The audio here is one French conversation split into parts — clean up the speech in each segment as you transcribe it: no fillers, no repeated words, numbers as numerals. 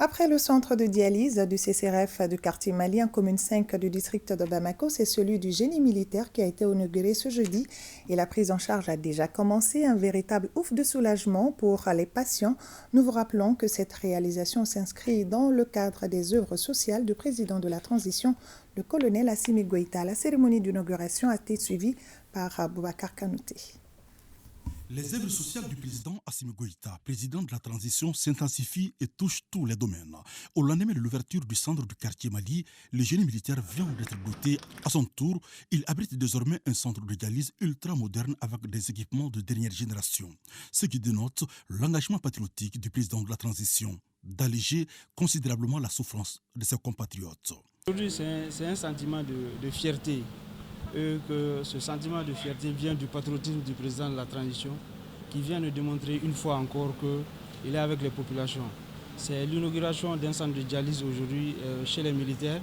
Après le centre de dialyse du CCRF du quartier malien, commune 5 du district de Bamako, c'est celui du génie militaire qui a été inauguré ce jeudi et la prise en charge a déjà commencé. Un véritable ouf de soulagement pour les patients. Nous vous rappelons que cette réalisation s'inscrit dans le cadre des œuvres sociales du président de la transition, le colonel Assimi Goïta. La cérémonie d'inauguration a été suivie par Boubacar Kanouté. Les œuvres sociales du président Assimi Goïta, président de la transition, s'intensifient et touchent tous les domaines. Au lendemain de l'ouverture du centre du quartier Mali, le génie militaire vient d'être doté. À son tour, il abrite désormais un centre de dialyse ultra moderne avec des équipements de dernière génération. Ce qui dénote l'engagement patriotique du président de la transition d'alléger considérablement la souffrance de ses compatriotes. Aujourd'hui, c'est un sentiment de fierté. Et que ce sentiment de fierté vient du patriotisme du président de la transition qui vient de démontrer une fois encore qu'il est avec les populations. C'est l'inauguration d'un centre de dialyse aujourd'hui chez les militaires,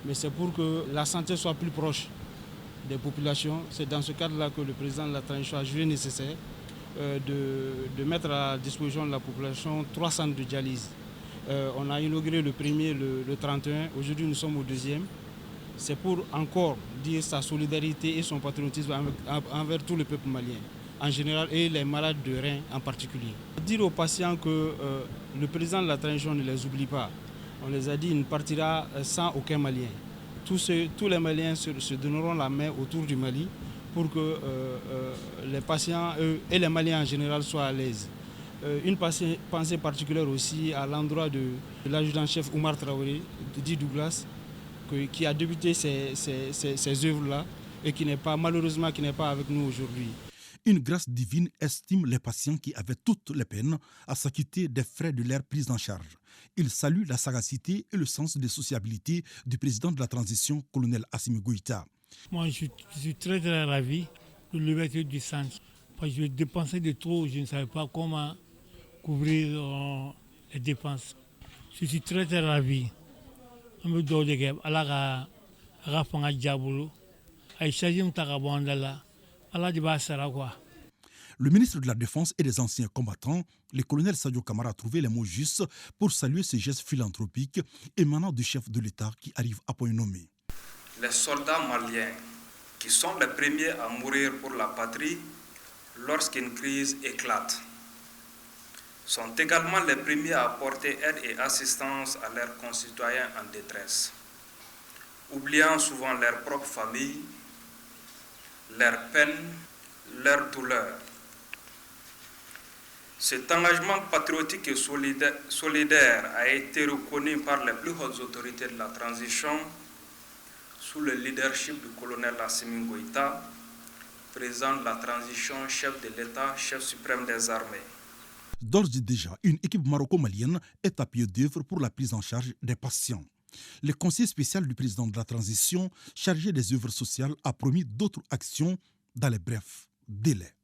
mais c'est pour que la santé soit plus proche des populations. C'est dans ce cadre-là que le président de la transition a jugé nécessaire de mettre à la disposition de la population 3 centres de dialyse. On a inauguré le premier le 31, aujourd'hui nous sommes au deuxième. C'est pour encore dire sa solidarité et son patriotisme envers tout le peuple malien en général et les malades de reins en particulier. Dire aux patients que le président de la transition ne les oublie pas. On les a dit qu'il ne partira sans aucun Malien. Tous les Maliens se donneront la main autour du Mali pour que les patients et les Maliens en général soient à l'aise. Une pensée particulière aussi à l'endroit de l'adjudant-chef Oumar Traoré, dit Douglas, qui a débuté ces œuvres-là et qui n'est pas, malheureusement, qui n'est pas avec nous aujourd'hui. Une grâce divine estime les patients qui avaient toutes les peines à s'acquitter des frais de leur prise en charge. Il salue la sagacité et le sens de sociabilité du président de la transition, colonel Assimi Goïta. Moi, je suis très ravi de l'ouverture du centre. Parce que je dépensais de trop, je ne savais pas comment couvrir les dépenses. Je suis très ravi. Le ministre de la Défense et des anciens combattants, le colonel Sadio Kamara, a trouvé les mots justes pour saluer ces gestes philanthropiques émanant du chef de l'État qui arrive à point nommé. Les soldats maliens, qui sont les premiers à mourir pour la patrie lorsqu'une crise éclate, sont également les premiers à apporter aide et assistance à leurs concitoyens en détresse, oubliant souvent leur propre famille, leurs peines, leurs douleurs. Cet engagement patriotique et solidaire a été reconnu par les plus hautes autorités de la transition sous le leadership du colonel Assimi Goïta, président de la transition, chef de l'État, chef suprême des armées. D'ores et déjà, une équipe maroco-malienne est à pied d'œuvre pour la prise en charge des patients. Le conseiller spécial du président de la transition, chargé des œuvres sociales, a promis d'autres actions dans les brefs délais.